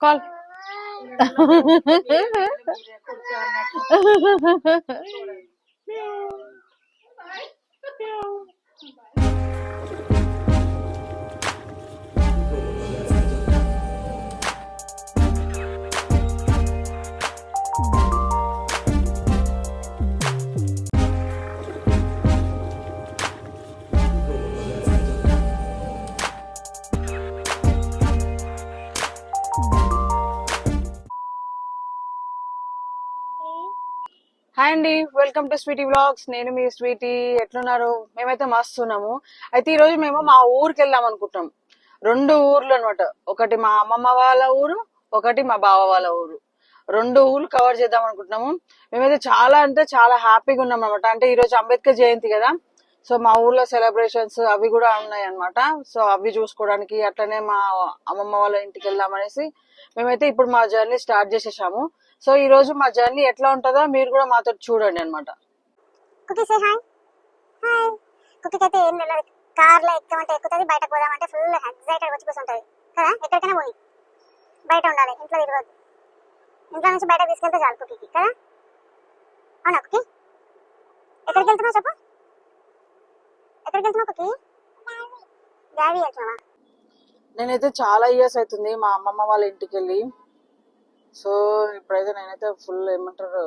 Call hi అండి, welcome to Sweety vlogs. నేను మీ Sweety. ఎట్లున్నారు? మేమైతే మస్తున్నాము. అయితే ఈ రోజు మేము మా ఊరికి వెళ్దాం అనుకుంటున్నాం. 2 ఊర్లు అనమాట. ఒకటి మా అమ్మమ్మ వాళ్ళ ఊరు, ఒకటి మా బావ వాళ్ళ ఊరు. 2 ఊర్లు కవర్ చేద్దాం అనుకుంటున్నాము. మేమైతే చాలా అంటే చాలా హ్యాపీగా ఉన్నాం అనమాట. అంటే ఈ రోజు అంబేద్కర్ జయంతి కదా, సో మా ఊర్లో సెలబ్రేషన్స్ అవి కూడా ఉన్నాయి అనమాట. సో అవి చూసుకోవడానికి, అట్లనే మా అమ్మమ్మ వాళ్ళ ఇంటికి వెళ్దామనేసి మేమైతే ఇప్పుడు మా జర్నీ స్టార్ట్ చేసేసాము. సో ఈ రోజు మా జర్నీ ఎట్లా ఉంటుందో మీరు కూడా మాతో చూడండి అనమాట. Cookie say hi. హాయ్. కుకీకి అయితే ఏం తెలియదు. కార్లో ఎక్కమంటే ఎక్కుతుంది, బయటకు పోదామంటే ఫుల్ ఎక్సైటెడ్ వచ్చి కూర్చుంటుంది కదా. ఎక్కడికైనా పోయి బయట ఉండాలి, ఇంట్లో తిరగదు. ఇంట్లో నుంచి బయటకు తీసుకెళ్తే చాలు కుకీకి కదా. అవునా కుకీ? ఎక్కడికి వెళ్తున్నావు చెప్పు. ఎక్కడికి వెళ్తున్నావు కుకీ? డాడీ వెళ్తున్నావా? నేనైతే చాలా ఇయర్స్ అవుతుంది మా అమ్మమ్మ వాళ్ళ ఇంటికి వెళ్ళి. సో ఇప్పుడైతే నేనైతే ఫుల్ ఏమంటారు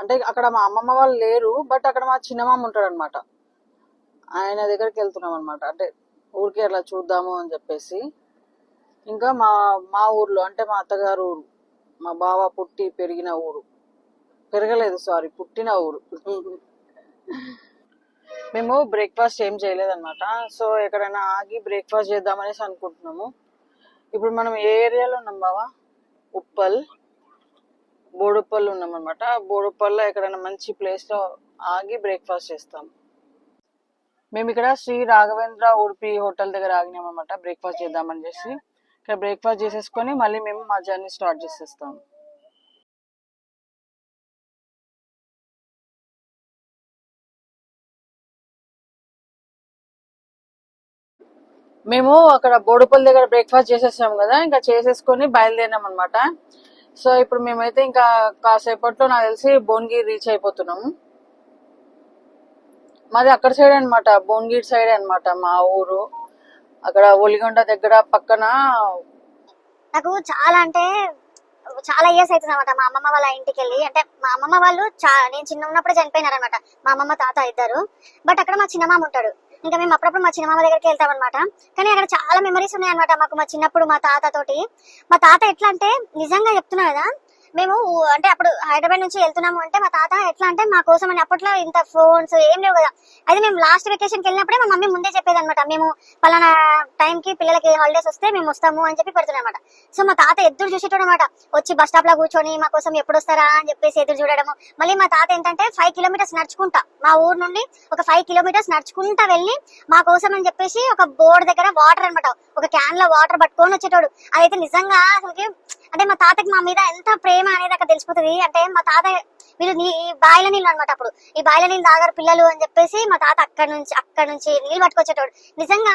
అంటే అక్కడ మా అమ్మమ్మ వాళ్ళు లేరు, బట్ అక్కడ మా చిన్నమామ ఉంటాడు అనమాట. ఆయన దగ్గరికి వెళ్తున్నాం అనమాట. అంటే ఊరికి అట్లా చూద్దాము అని చెప్పేసి. ఇంకా మా మా ఊర్లో అంటే మా అత్తగారు ఊరు, మా బావ పుట్టి పెరిగిన ఊరు, పెరగలేదు సారీ పుట్టిన ఊరు. మేము బ్రేక్ఫాస్ట్ ఏం చేయలేదన్నమాట. సో ఎక్కడైనా ఆగి బ్రేక్ఫాస్ట్ చేద్దామనేసి అనుకుంటున్నాము. ఇప్పుడు మనం ఏ ఏరియాలో ఉన్నాం బావా? ఉప్పల్, బోడుప్పల్ ఉన్నాం అనమాట. బోడుప్పల్లో ఎక్కడైనా మంచి ప్లేస్ లో ఆగి బ్రేక్ఫాస్ట్ చేస్తాం. మేము ఇక్కడ శ్రీ రాఘవేంద్ర ఉడిపి హోటల్ దగ్గర ఆగినాం అనమాట బ్రేక్ఫాస్ట్ చేద్దామని చేసి. ఇక్కడ బ్రేక్ఫాస్ట్ చేసేసుకొని మళ్ళీ మేము మా జర్నీ స్టార్ట్ చేసేస్తాం. మేము అక్కడ బోడుపల్లి దగ్గర బ్రేక్ఫాస్ట్ చేసేసాం కదా, ఇంకా చేసేసుకొని బయలుదేరినాం అనమాట. సో ఇప్పుడు మేమైతే ఇంకా కాసేపట్లో నాకు తెలిసి భువనగిరి రీచ్ అయిపోతున్నాము. మాది అక్కడ సైడ్ అనమాట, భువనగిరి సైడ్ అనమాట మా ఊరు. అక్కడ ఒలిగొండ దగ్గర పక్కన. నాకు చాలా అంటే చాలా ఇయర్స్ అవుతుంది అనమాట మా అమ్మమ్మ వాళ్ళ ఇంటికి వెళ్ళి. అంటే మా అమ్మమ్మ వాళ్ళు నేను చిన్న ఉన్నప్పుడే చనిపోయినారు అనమాట, మా అమ్మమ్మ తాత ఇద్దరు. బట్ అక్కడ మా చిన్నమామ ఉంటాడు. ఇంకా మేము అప్పుడప్పుడు మా చిన్నమామ దగ్గరికి వెళ్తాం అనమాట. కానీ అక్కడ చాలా మెమరీస్ ఉన్నాయి అనమాట మాకు మా చిన్నప్పుడు మా తాత తోటి. మా తాత ఎట్లా అంటే నిజంగా చెప్తున్నా కదా, మేము అంటే అప్పుడు హైదరాబాద్ నుంచి వెళ్తున్నాము అంటే మా తాత ఎట్లా అంటే మా కోసం అని, అప్పట్లో ఇంత ఫోన్స్ ఏం లేవు కదా. అయితే మేము లాస్ట్ వెకేషన్ కి వెళ్ళినప్పుడే మా మమ్మీ ముందే చెప్పేది అనమాట, మేము పలానా టైం కి పిల్లలకి హాలిడేస్ వస్తే మేము వస్తాము అని చెప్పి పెడుతున్నాం అనమాట. సో మా తాత ఎదురు చూసేటోడు అనమాట, వచ్చి బస్ స్టాప్ లో కూర్చొని మా కోసం ఎప్పుడు వస్తారా అని చెప్పేసి ఎదురు చూడడము. మళ్ళీ మా తాత ఏంటంటే 5 కిలోమీటర్స్ నడుచుకుంటా, మా ఊరు నుండి ఒక 5 కిలోమీటర్స్ నడుచుకుంటా వెళ్ళి మా కోసం అని చెప్పేసి ఒక బోర్డు దగ్గర వాటర్ అనమాట, ఒక క్యాన్ లో వాటర్ పట్టుకొని వచ్చేటోడు. అదైతే నిజంగా అసలుకి అంటే మా తాతకి మా మీద ఎంత ప్రేమ అనేది అక్కడ తెలిసిపోతుంది. అంటే మా తాత మీరు ఈ బాయిల నీళ్ళు అనమాట, అప్పుడు ఈ బాయిల నీళ్ళు తాగారు పిల్లలు అని చెప్పేసి మా తాత అక్కడ నుంచి నీళ్ళు పట్టుకొచ్చేటోడు. నిజంగా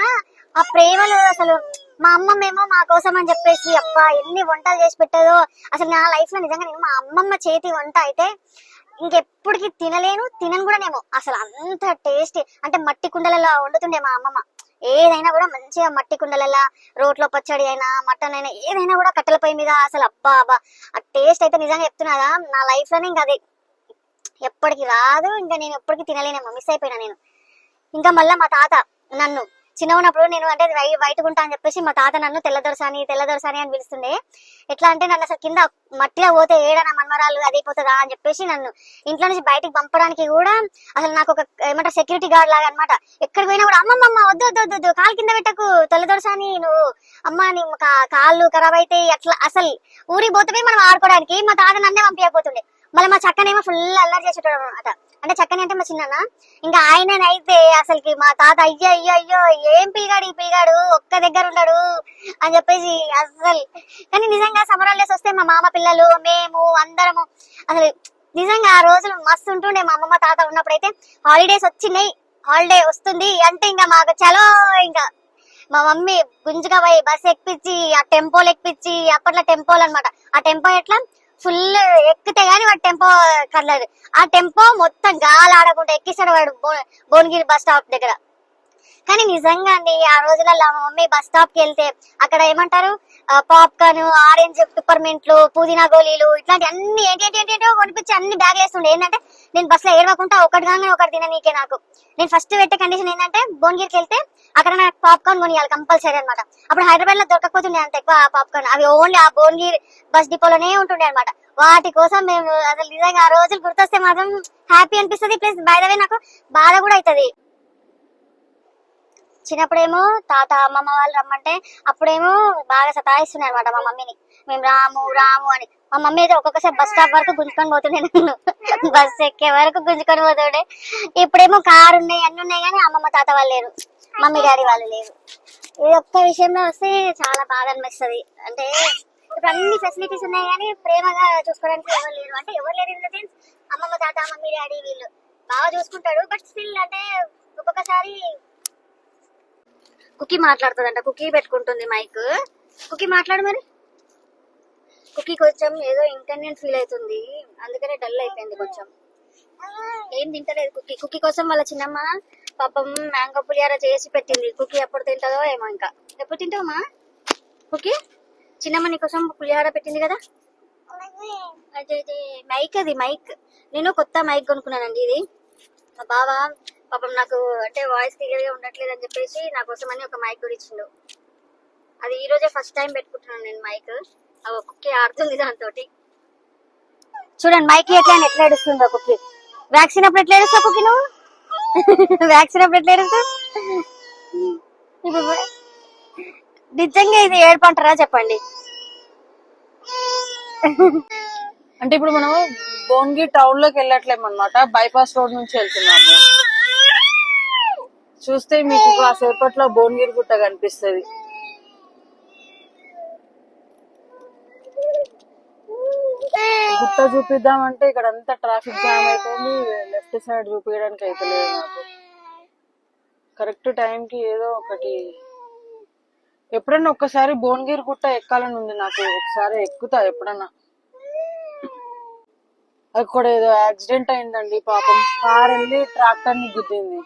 ఆ ప్రేమలు అసలు మా అమ్మమ్మేమో మా కోసం అని చెప్పేసి అబ్బా ఎన్ని వంటలు చేసి పెట్టేదో. అసలు నా లైఫ్ లో నిజంగా నేను మా అమ్మమ్మ చేతి వంట అయితే ఇంకెప్పటికి తినను కూడా నేమో. అసలు అంత టేస్టీ, అంటే మట్టి కుండలలో వండుతుండే మా అమ్మమ్మ. ఏదైనా కూడా మంచిగా మట్టి కుండలలో, రోట్లో పచ్చడి అయినా మటన్ అయినా ఏదైనా కూడా కట్టెల పొయ్యి మీద. అసలు అబ్బా అబ్బా ఆ టేస్ట్ అయితే నిజంగా చెప్తున్నారా, నా లైఫ్ లోనే ఇంకా అది ఎప్పటికి రాదు, ఇంకా నేను ఎప్పటికీ తినలేనేమో, మిస్ అయిపోయినా నేను. ఇంకా మళ్ళా మా తాత నన్ను చిన్న ఉన్నప్పుడు నేను అంటే వైట్ గుంటా అని చెప్పేసి మా తాత నన్ను తెల్లదొరసాని అని పిలుస్తుండే. ఎట్లా అంటే నన్ను అసలు కింద మట్టిలో పోతే ఏడనా మన్మరాలు అదైపోతుందా అని చెప్పేసి నన్ను ఇంట్లో నుంచి బయటకు పంపడానికి కూడా అసలు నాకు ఒక ఏమంటారు సెక్యూరిటీ గార్డ్ లాగా అనమాట. ఎక్కడికి పోయినా కూడా అమ్మమ్మ వద్దు వద్దు వద్దు కాలు కింద పెట్టకు, తెల్లదొరసాని నువ్వు అమ్మ నీ కాళ్ళు ఖరాబ్ అయితే అట్లా. అసలు ఊరికి పోతే మనం ఆడుకోవడానికి మా తాత నన్నే పంపించకపోతుండే. మళ్ళీ మా చక్కనేమో ఫుల్ అల్లరి చేసేటోడు అనమాట. అంటే చక్కని అంటే మా చిన్న, ఇంకా ఆయననైతే అసలుకి మా తాత అయ్యో అయ్యో అయ్యో ఏం పిల్గాడు ఈ పిల్గాడు ఒక్క దగ్గర ఉన్నాడు అని చెప్పేసి అసలు. కానీ నిజంగా సమ్మర్ హాలిడేస్ వస్తే మా మామ పిల్లలు మేము అందరము అసలు నిజంగా ఆ రోజులు మస్తు ఉంటుండే. మా అమ్మమ్మ తాత ఉన్నప్పుడైతే హాలిడేస్ వచ్చినాయి, హాలిడే వస్తుంది అంటే ఇంకా మాకు చలో ఇంకా మా మమ్మీ గుంజుగా పోయి బస్ ఎక్కిపించి ఆ టెంపోలు ఎక్కిపించి, అప్పట్లో టెంపోలు అన్నమాట. ఆ టెంపో ఎట్లా ఫుల్ ఎక్కితే గానీ వాడు టెంపో కదలదు. ఆ టెంపో మొత్తం గాలి ఆడకుండా ఎక్కిస్తాడు వాడు భువనగిరి బస్ స్టాప్ దగ్గర. కానీ నిజంగా అండి ఆ రోజులలో మా మమ్మీ బస్ స్టాప్ కి వెళ్తే అక్కడ ఏమంటారు పాప్కార్న్, ఆరెంజ్ పిప్పర్మెంట్లు, పుదీనా గోళీలు ఇట్లాంటి అన్ని ఏంటో కొనిపించి అన్ని బ్యాగ్ వేస్తుండే. ఏంటంటే నేను బస్ లో ఏడవకుండా ఒకటి కానీ ఒకటి తిననీకే నాకు. నేను ఫస్ట్ పెట్టే కండిషన్ ఏంటంటే భువనగిరికి వెళ్తే అక్కడ నాకు పాప్కార్న్ కొనియాలి కంపల్సరీ అనమాట. అప్పుడు హైదరాబాద్ లో దొరకకపోతుండే అంత ఎక్కువ పాప్కార్న్, అవి ఓన్లీ ఆ భువనగిరి బస్ డిపోలోనే ఉంటుండే అనమాట. వాటి కోసం మేము అసలు నిజంగా ఆ రోజులు గుర్తొస్తే మాత్రం హ్యాపీ అనిపిస్తుంది, ప్లస్ బై ద వే నాకు బాధ కూడా అవుతుంది. చిన్నప్పుడేమో తాత అమ్మమ్మ వాళ్ళు రమ్మంటే అప్పుడేమో బాగా సతాయిస్తున్నాయి అనమాట మా మమ్మీని. మేము రాము రాము అని. మా మమ్మీ అయితే ఒక్కొక్కసారి బస్ స్టాప్ వరకు గుంజుకొని పోతుండే, నన్ను బస్ ఎక్కే వరకు గుంజుకొని పోతుండే. ఇప్పుడేమో కారు ఉన్నాయి అన్ని ఉన్నాయి కానీ అమ్మమ్మ తాత వాళ్ళు లేరు, మమ్మీ డాడీ వాళ్ళు లేరు. ఈ ఒక్క విషయంలో వస్తే చాలా బాధ అనిపిస్తుంది. అంటే ఇప్పుడు అన్ని ఫెసిలిటీస్ ఉన్నాయి కానీ ప్రేమగా చూసుకోవడానికి ఎవరు లేరు. అంటే ఎవరు లేరు ఇన్ ద సెన్స్ అమ్మమ్మ తాత మమ్మీ డాడీ వీళ్ళు బాగా చూసుకుంటాడు. బట్ స్టిల్ అంటే ఒక్కొక్కసారి కుకీ మాట్లాడుతుందంట, కుకీ పెట్టుకుంటుంది మైక్. కుకీ మాట్లాడు మరి. కుకీ కొంచెం ఏదో ఇంటెన్షన్ ఫీల్ అవుతుంది, అందుకనే డల్ అయిపోయింది కొంచెం. ఏం తింటలేదు కుకీ. కుకీ కోసం వాళ్ళ చిన్నమ్మ పాపం మ్యాంగో పులిహార చేసి పెట్టింది. కుకీ ఎప్పుడు తింటుందో ఏమో. ఇంకా ఎప్పుడు తింటావమ్మా కుకీ? చిన్నమ్మ నీకోసం పులిహార పెట్టింది కదా. అదే మైక్, అది మైక్. నేను కొత్త మైక్ కొనుక్కున్నానండి. ఇది మా బావ పాపం నాకు అంటే వాయిస్ క్లియర్ గా ఉండట్లేదు అని చెప్పేసి నా కోసం అని ఒక మైక్ కూడా ఇచ్చిండు. అది ఈ రోజే ఫస్ట్ టైం పెట్టుకుంటున్నాను నేను మైక్. కుక్కీ ఆడుతుంది దాంతో. చూడండి మైక్ ఎట్లా ఏడుస్తుందో కుక్కీ. వ్యాక్సిన్ అప్పుడు ఎట్లా ఏడుస్తావు కుక్కీ నువ్వు? వ్యాక్సిన్ అప్పుడు ఎట్లా ఏడుస్తావు? ఇప్పుడు నిజంగా ఇది ఏడుపంటారా చెప్పండి. అంటే ఇప్పుడు మనం భువనగిరి టౌన్ లోకి వెళ్ళట్లేము అనమాట, బైపాస్ రోడ్ నుంచి వెళ్తున్నాము. చూస్తే మీకు కాసేపట్లో భువనగిరి గుట్ట కనిపిస్తుంది. గుట్ట చూపిద్దామంటే ఇక్కడ అంతా ట్రాఫిక్ జామ్ అయిపోయింది. లెఫ్ట్ సైడ్ చూపించడానికి అయితే లేదు నాకు. కరెక్ట్ టైం కి ఏదో ఒకటి ఎప్పుడన్నా ఒక్కసారి భువనగిరి గుట్ట ఎక్కాలని ఉంది నాకు. ఒకసారి ఎక్కుతా ఎప్పుడన్నా. అక్కడ ఏదో యాక్సిడెంట్ అయిందండి పాపం. కార్ వెళ్ళి ట్రాక్టర్ ని గుద్దింది.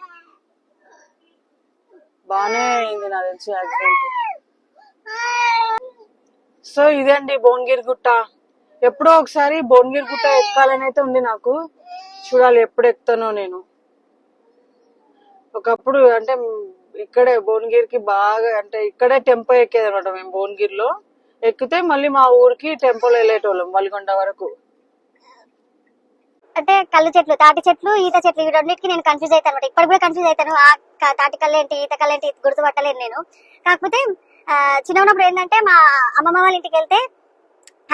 బానే అయింది నాకు తెలిసి యాక్సిడెంట్. సో ఇదండి భువనగిరి గుట్ట. ఎప్పుడో ఒకసారి భువనగిరి గుట్ట ఎక్కాలని అయితే ఉంది నాకు. చూడాలి ఎప్పుడు ఎక్కుతానో నేను. ఒకప్పుడు అంటే ఇక్కడే భువనగిరికి బాగా అంటే ఇక్కడే టెంపో ఎక్కేది అనమాట. మేము భువనగిరిలో ఎక్కితే మళ్ళీ మా ఊరికి టెంపోలో వెళ్ళేటోళ్ళం వలిగొండ వరకు. అంటే కళ్ళు చెట్లు, తాటి చెట్లు, ఈత చెట్లు, ఈ రెండింటికి నేను కన్ఫ్యూజ్ అవుతాను అనమాట. ఇప్పుడు కూడా కన్ఫ్యూజ్ అవుతాను. ఆ తాటి కళ్ళు ఏంటి, ఈత కళ్ళు ఏంటి గుర్తుపట్టలేను నేను. కాకపోతే చిన్న ఉన్నప్పుడు ఏంటంటే మా అమ్మమ్మ వాళ్ళ ఇంటికి వెళ్తే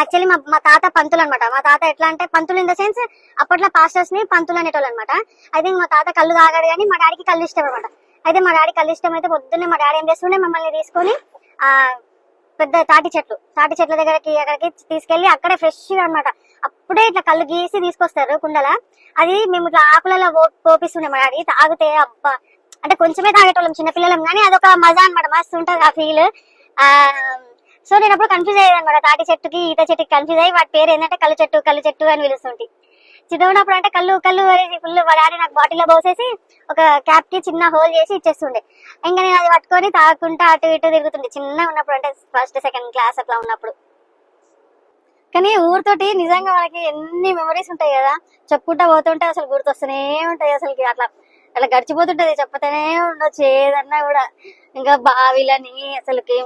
యాక్చువల్లీ మా తాత పంతులు అనమాట. మా తాత ఎట్లా అంటే పంతులు ఇన్ ద సెన్స్ అప్పట్లో పాస్టర్స్ ని పంతులు అనేటోళ్ళు అనమాట. అయితే మా తాత కళ్ళు తాగాడు కానీ మా డాడీకి కళ్ళు ఇష్టం అనమాట. అయితే మా డాడీ కళ్ళు ఇష్టం అయితే పొద్దున్నే మా డాడీ ఏం చేస్తుండే మమ్మల్ని తీసుకొని పెద్ద తాటి చెట్ల దగ్గరకి అక్కడికి తీసుకెళ్లి అక్కడే ఫ్రెష్ గా అనమాట అప్పుడే ఇట్లా కళ్ళు గీసి తీసుకొస్తారు కుండల. అది మేము ఇట్లా ఆకులలో పోపిస్తుండే మా డాడీ. తాగితే అబ్బా అంటే కొంచెమే తాగేటోళ్ళం చిన్నపిల్లలం కానీ అదొక మజా అనమాట. మస్తు ఉంటది ఆ ఫీల్. సో నేను అప్పుడు కన్ఫ్యూజ్ అయ్యేది అనమాట. తాటి చెట్టుకి ఈత చెట్టుకి కన్ఫ్యూజ్ అయ్యి వాటి పేరు ఏంటంటే కళ్ళు చెట్టు అని పిలుస్తుంటే. చిన్న ఉన్నప్పుడు అంటే కళ్ళు ఫుల్ మా డాడీ నాకు బాటిల్లో పోసేసి ఒక క్యాప్ కి చిన్న హోల్ చేసి ఇచ్చేస్తుండే. ఇంకా నేను అది పట్టుకొని తాగుకుంటా అటు ఇటు తిరుగుతుండే చిన్నగా ఉన్నప్పుడు, అంటే ఫస్ట్ సెకండ్ క్లాస్ అట్లా ఉన్నప్పుడు. కానీ ఊరితోటి నిజంగా మనకి ఎన్ని మెమరీస్ ఉంటాయి కదా, చెప్పుకుంటా పోతుంటే అసలు గుర్తొస్తూనే ఉంటాయి. అసలుకి అట్లా గడిచిపోతుంటది, చెప్పతూనే ఉండొచ్చు ఏదన్నా కూడా. ఇంకా బావిలని అసలుకి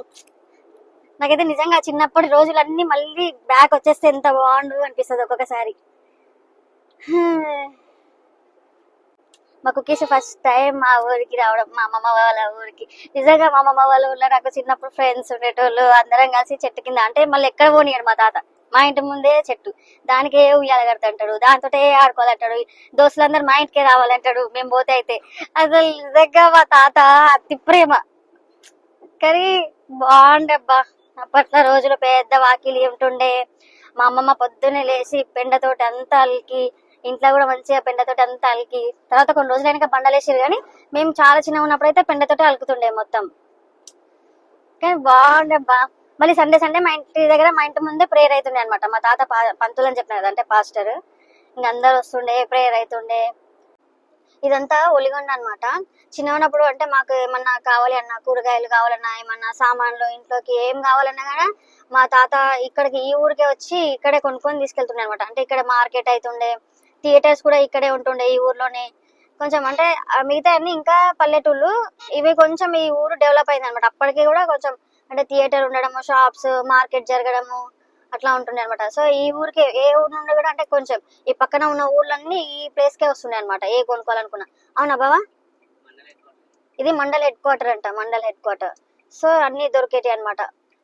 నాకైతే నిజంగా చిన్నప్పటి రోజులన్నీ మళ్ళీ బ్యాక్ వచ్చేస్తే ఎంత బాగుండు అనిపిస్తుంది ఒక్కొక్కసారి. మా కుక్కీస్ ఫస్ట్ టైం మా ఊరికి రావడం, మా అమ్మమ్మ వాళ్ళ ఊరికి. నిజంగా మా అమ్మమ్మ వాళ్ళ ఊళ్ళో నాకు చిన్నప్పుడు ఫ్రెండ్స్ ఉండేటోళ్ళు. అందరం కలిసి చెట్టు కింద, అంటే మళ్ళీ ఎక్కడ పోనీయాడు మా తాత. మా ఇంటి ముందే చెట్టు, దానికే ఉయ్యాల కడతాంటాడు, దాంతో ఆడుకోవాలంటాడు. దోస్తులందరూ మా ఇంటికే రావాలంటాడు మేము పోతే. అయితే అసలు నిజంగా మా తాత అతి ప్రేమ. కానీ బాగుండబ్బా అప్పట్లో రోజులు. పెద్ద వాకిలి ఉంటుండే. మా అమ్మమ్మ పొద్దున్నే లేచి పెండతోటి అంతా అలికి, ఇంట్లో కూడా మంచిగా పెండతోటి అంతా అలికి, తర్వాత కొన్ని రోజులైనా బండలేసారు కానీ మేము చాలా చిన్న ఉన్నప్పుడు అయితే పెండతోటి అలుకుతుండే మొత్తం. కానీ బాగుండే మళ్ళీ సండే సండే మా ఇంటి దగ్గర మా ఇంటి ముందే ప్రేయర్ అవుతుండే అనమాట. మా తాత పంతులు అని చెప్పిన కదా, అంటే పాస్టర్. ఇంక అందరు వస్తుండే, ప్రేయర్ అవుతుండే. ఇదంతా ఒలిగొండ అనమాట. చిన్న ఉన్నప్పుడు అంటే మాకు ఏమన్నా కావాలి అన్నా, కూరగాయలు కావాలన్నా, ఏమన్నా సామాన్లు ఇంట్లోకి ఏం కావాలన్నా కానీ మా తాత ఇక్కడికి ఈ ఊరికే వచ్చి ఇక్కడే కొనుక్కొని తీసుకెళ్తుండే అనమాట. అంటే ఇక్కడ మార్కెట్ అవుతుండే, థియేటర్స్ కూడా ఇక్కడే ఉంటుండే ఈ ఊర్లోనే. కొంచెం అంటే మిగతా అన్ని ఇంకా పల్లెటూళ్ళు, ఇవి కొంచెం ఈ ఊరు డెవలప్ అయింది అనమాట. అప్పటికి కూడా కొంచెం అంటే థియేటర్ ఉండడము, షాప్స్, మార్కెట్ జరగడము అట్లా ఉంటుండే అనమాట. సో ఈ ఊరికి ఏ ఊరు నుండి కూడా అంటే కొంచెం ఈ పక్కన ఉన్న ఊర్లన్నీ ఈ ప్లేస్ కే వస్తుండే అనమాట, ఏ కొనుక్కోవాలనుకున్నా. అవునా బావా? ఇది మండల్ హెడ్ క్వార్టర్ అంట, మండల్ హెడ్ క్వార్టర్. సో అన్ని దొరికేటి అనమాట,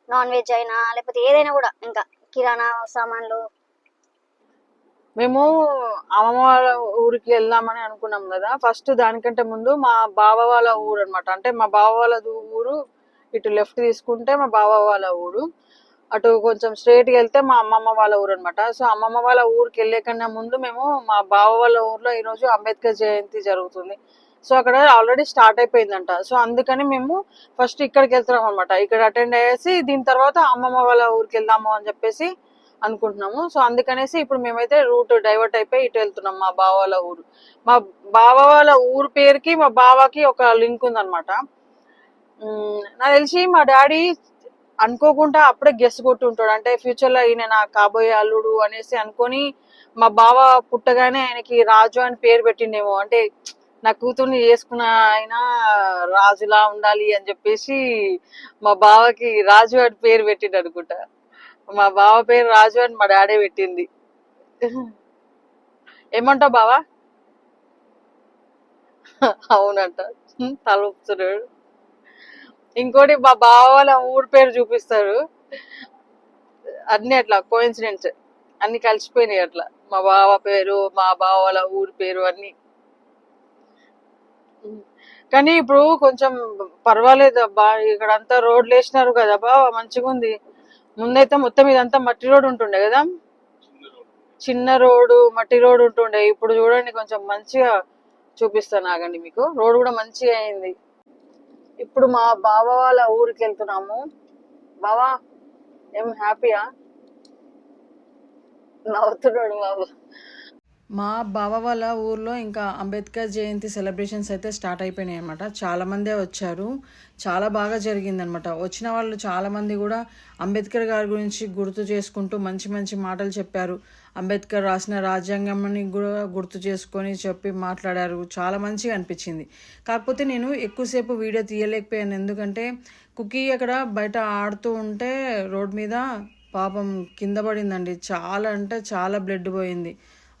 నాన్ వెజ్ అయినా లేకపోతే ఏదైనా కూడా, ఇంకా కిరాణా సామాన్లు. మేము అమ్మమ్మ వాళ్ళ ఊరికి వెళ్దామని అనుకున్నాం కదా. ఫస్ట్ దానికంటే ముందు మా బావ వాళ్ళ ఊరు అనమాట. అంటే మా బావ వాళ్ళ ఊరు ఇటు లెఫ్ట్ తీసుకుంటే మా బావ వాళ్ళ ఊరు, అటు కొంచెం స్ట్రైట్కి వెళ్తే మా అమ్మమ్మ వాళ్ళ ఊరు అనమాట. సో అమ్మమ్మ వాళ్ళ ఊరికి వెళ్ళే కన్నా ముందు మేము మా బావ వాళ్ళ ఊర్లో ఈరోజు అంబేద్కర్ జయంతి జరుగుతుంది. సో అక్కడ ఆల్రెడీ స్టార్ట్ అయిపోయిందంట. సో అందుకని మేము ఫస్ట్ ఇక్కడికి వెళ్తున్నాం అనమాట. ఇక్కడ అటెండ్ అయ్యేసి దీని తర్వాత అమ్మమ్మ వాళ్ళ ఊరికి వెళ్దాము అని చెప్పేసి అనుకుంటున్నాము. సో అందుకనేసి ఇప్పుడు మేమైతే రూట్ డైవర్ట్ అయిపోయి ఇటు వెళ్తున్నాం, మా బావ వాళ్ళ ఊరు. మా బావ వాళ్ళ ఊరు పేరుకి మా బావకి ఒక లింక్ ఉందన్నమాట. నాకు తెలిసి మా డాడీ అనుకోకుండా అప్పుడే గెస్ కొట్టుంటాడు. అంటే ఫ్యూచర్ లో ఈయన నా కాబోయే అల్లుడు అనేసి అనుకొని మా బావ పుట్టగానే ఆయనకి రాజు అని పేరు పెట్టిండేమో. అంటే నా కూతుర్ని చేసుకున్న ఆయన రాజులా ఉండాలి అని చెప్పేసి మా బావకి రాజు అని పేరు పెట్టిండు అనుకుంటా. మా బావ పేరు రాజు అని మా డాడీ పెట్టింది. ఏమంటావు బావా? అవునంట, తల ఊపుతున్నాడు. ఇంకోటి మా బావ వాళ్ళ ఊరు పేరు చూపిస్తారు. అన్ని అట్లా కోఇన్సిడెంట్స్ అన్ని కలిసిపోయినాయి అట్లా. మా బావ పేరు, మా బావ వాళ్ళ ఊరు పేరు అన్ని. కానీ ఇప్పుడు కొంచెం పర్వాలేదు అబ్బా, ఇక్కడ అంతా రోడ్లు వేసినారు కదా బా, మంచిగా ఉంది. ముందైతే మొత్తం ఇదంతా మట్టి రోడ్ ఉంటుండే కదా, చిన్న రోడ్డు మట్టి రోడ్ ఉంటుండే. ఇప్పుడు చూడండి కొంచెం మంచిగా చూపిస్తాను ఆగండి మీకు, రోడ్ కూడా మంచిగా అయింది. ఇప్పుడు మా బావ వాళ్ళ ఊరికి వెళ్తున్నాము. బావా ఏం హ్యాపీయా? నవ్వుతున్నాడు బాబు. మా బావ వాళ్ళ ఊర్లో ఇంకా అంబేద్కర్ జయంతి సెలబ్రేషన్స్ అయితే స్టార్ట్ అయిపోయినాయి అనమాట. చాలామందే వచ్చారు, చాలా బాగా జరిగిందనమాట. వచ్చిన వాళ్ళు చాలామంది కూడా అంబేద్కర్ గారి గురించి గుర్తు చేసుకుంటూ మంచి మంచి మాటలు చెప్పారు. అంబేద్కర్ రాసిన రాజ్యాంగాన్ని కూడా గుర్తు చేసుకొని చెప్పి మాట్లాడారు. చాలా మంచిగా అనిపించింది. కాకపోతే నేను ఎక్కువసేపు వీడియో తీయలేకపోయాను, ఎందుకంటే కుకీ అక్కడ బయట ఆడుతూ ఉంటే రోడ్ మీద పాపం కింద పడిందండి. చాలా అంటే చాలా బ్లడ్ పోయింది.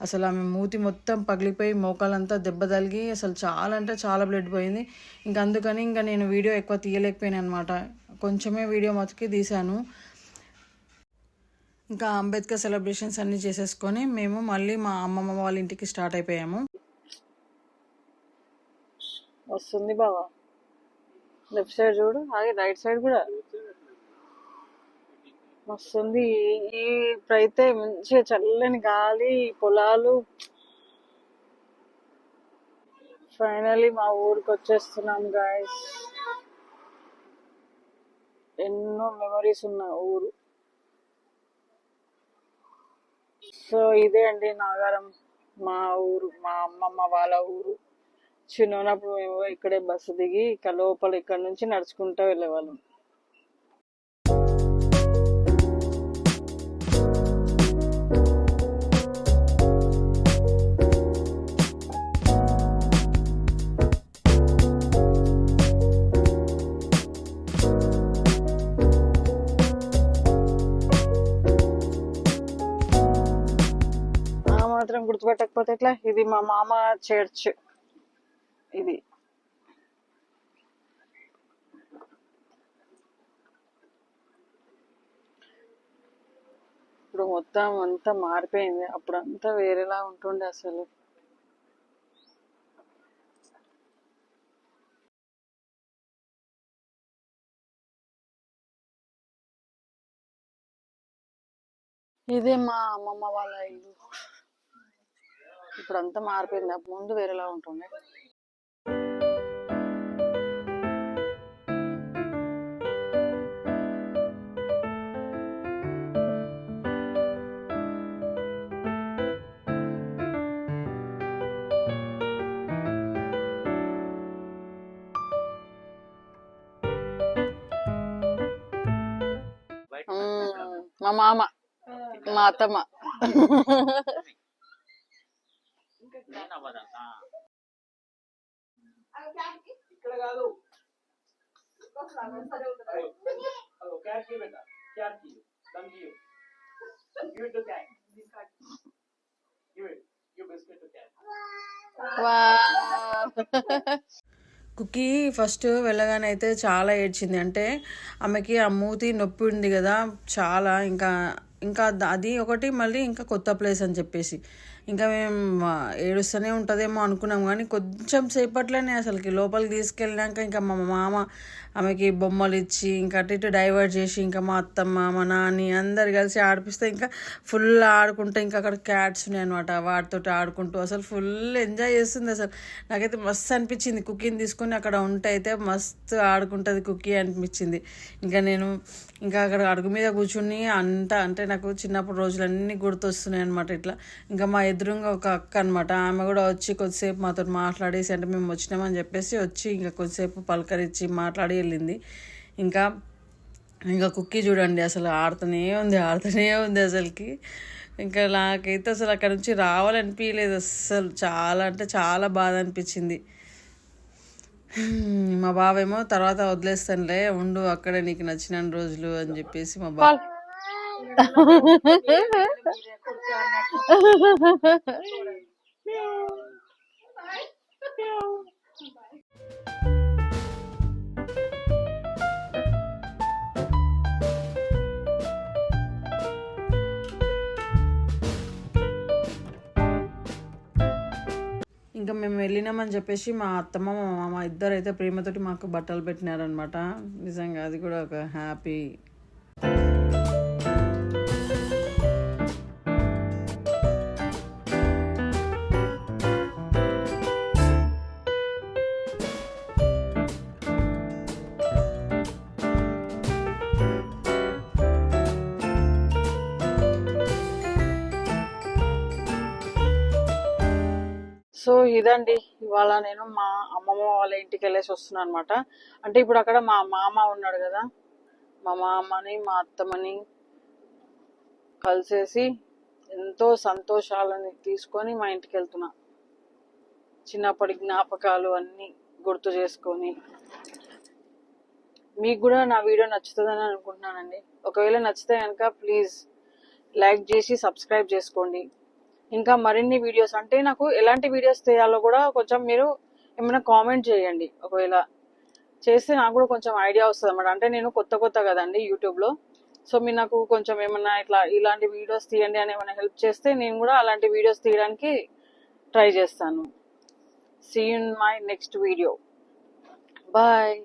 అసలు ఆమె మూతి మొత్తం పగిలిపోయి మోకాలంతా దెబ్బ తగిలి అసలు చాలా అంటే చాలా బ్లడ్ పోయింది. ఇంకా అందుకని ఇంకా నేను వీడియో ఎక్కువ తీయలేకపోయాను అనమాట. కొంచెమే వీడియో మొత్తం తీశాను. ఇంకా అంబేద్కర్ సెలబ్రేషన్స్ అన్నీ చేసేసుకొని మేము మళ్ళీ మా అమ్మమ్మ వాళ్ళ ఇంటికి స్టార్ట్ అయిపోయాము. వస్తుంది బావా, లెఫ్ట్ సైడ్ చూడు, అలాగే రైట్ సైడ్ కూడా వస్తుంది. ఇప్పుడైతే మంచిగా చల్లని గాలి, పొలాలు. ఫైనలీ మా ఊరికి వచ్చేస్తున్నాం గాయస్. ఎన్నో మెమరీస్ ఉన్న ఊరు. సో ఇదే అండి నాగారం, మా ఊరు, మా అమ్మమ్మ వాళ్ళ ఊరు. చిన్నప్పుడు మేము ఇక్కడే బస్సు దిగి ఇక లోపల ఇక్కడ నుంచి నడుచుకుంటూ వెళ్ళేవాళ్ళం. మాత్రం గుర్తుపెట్టకపోతే ఎట్లా? ఇది మా మామ చర్చ్. ఇది ఇప్పుడు మొత్తం అంతా మారిపోయింది, అప్పుడు అంతా వేరేలా ఉంటుండే అసలు. ఇదే మా అమ్మమ్మ వాళ్ళ ఇల్లు. ఇప్పుడు అంతా మారిపోయింది, ముందు వేరేలా ఉంటుండే. మా మామ, మా అత్తమ్మ. కుకీ ఫస్ట్ వెళ్ళగానే అయితే చాలా ఏడ్చింది. అంటే ఆమెకి ఆ మూతి నొప్పి ఉంది కదా చాలా. ఇంకా ఇంకా అది ఒకటి, మళ్ళీ ఇంకా కొత్త ప్లేస్ అని చెప్పేసి ఇంకా మేము ఏడుస్తూనే ఉంటుందేమో అనుకున్నాం. కానీ కొంచెం సేపట్లోనే అసలుకి లోపలికి తీసుకెళ్ళినాక ఇంకా మా మామ ఆమెకి బొమ్మలు ఇచ్చి ఇంకా అటు ఇటు డైవర్ట్ చేసి ఇంకా మా అత్తమ్మ, మా నాని అందరు కలిసి ఆడిపిస్తే ఇంకా ఫుల్ ఆడుకుంటే, ఇంకా అక్కడ క్యాట్స్ ఉన్నాయి అనమాట, వాటితో ఆడుకుంటూ అసలు ఫుల్ ఎంజాయ్ చేస్తుంది. అసలు నాకైతే మస్తు అనిపించింది. కుకీని తీసుకొని అక్కడ ఉంటే అయితే మస్తు ఆడుకుంటుంది కుకీ అనిపించింది. ఇంకా నేను ఇంకా అక్కడ అడుగు మీద కూర్చుని అంటే నాకు చిన్నప్పుడు రోజులన్నీ గుర్తొస్తున్నాయి అనమాట. ఇట్లా ఇంకా మా ఎదురుగా ఒక అక్క అనమాట, ఆమె కూడా వచ్చి కొద్దిసేపు మాతో మాట్లాడేసి, అంటే మేము వచ్చినామని చెప్పేసి వచ్చి ఇంకా కొద్దిసేపు పలకరించి మాట్లాడి వెళ్ళింది. ఇంకా ఇంకా కుక్కీ చూడండి అసలు ఆడుతూనే ఉంది అసలుకి. ఇంకా నాకైతే అసలు అక్కడ నుంచి రావాలనిపించలేదు అస్సలు. చాలా అంటే చాలా బాధ అనిపించింది. మా బావేమో తర్వాత వదిలేస్తానులే ఉండు అక్కడే నీకు నచ్చిన రోజులు అని చెప్పేసి మా బావ ఇంకా మేము వెళ్ళినామని చెప్పేసి మా అత్తమ్మ మా మామ ఇద్దరు అయితే ప్రేమతోటి మాకు బట్టలు పెట్టినారనమాట. నిజంగా అది కూడా ఒక హ్యాపీ. సో ఇదండి ఇవాళ నేను మా అమ్మమ్మ వాళ్ళ ఇంటికి వెళ్ళేసి వస్తున్నాను అనమాట. అంటే ఇప్పుడు అక్కడ మా మామ ఉన్నాడు కదా, మా మామని మా అత్తమ్మని కలిసేసి ఎంతో సంతోషాలని తీసుకొని మా ఇంటికి వెళ్తున్నా. చిన్నప్పటి జ్ఞాపకాలు అన్నీ గుర్తు చేసుకొని. మీకు కూడా నా వీడియో నచ్చుతుందని అనుకుంటున్నానండి. ఒకవేళ నచ్చితే కనుక ప్లీజ్ లైక్ చేసి సబ్స్క్రైబ్ చేసుకోండి. ఇంకా మరిన్ని వీడియోస్, అంటే నాకు ఎలాంటి వీడియోస్ చేయాలో కూడా కొంచెం మీరు ఏమైనా కామెంట్ చేయండి. ఒకవేళ చేస్తే నాకు కూడా కొంచెం ఐడియా వస్తుంది అన్నమాట. అంటే నేను కొత్త కదండి యూట్యూబ్లో. సో మీరు నాకు కొంచెం ఏమన్నా ఇలాంటి వీడియోస్ తీయండి అని ఏమైనా హెల్ప్ చేస్తే నేను కూడా అలాంటి వీడియోస్ తీయడానికి ట్రై చేస్తాను. See you in my next video. Bye.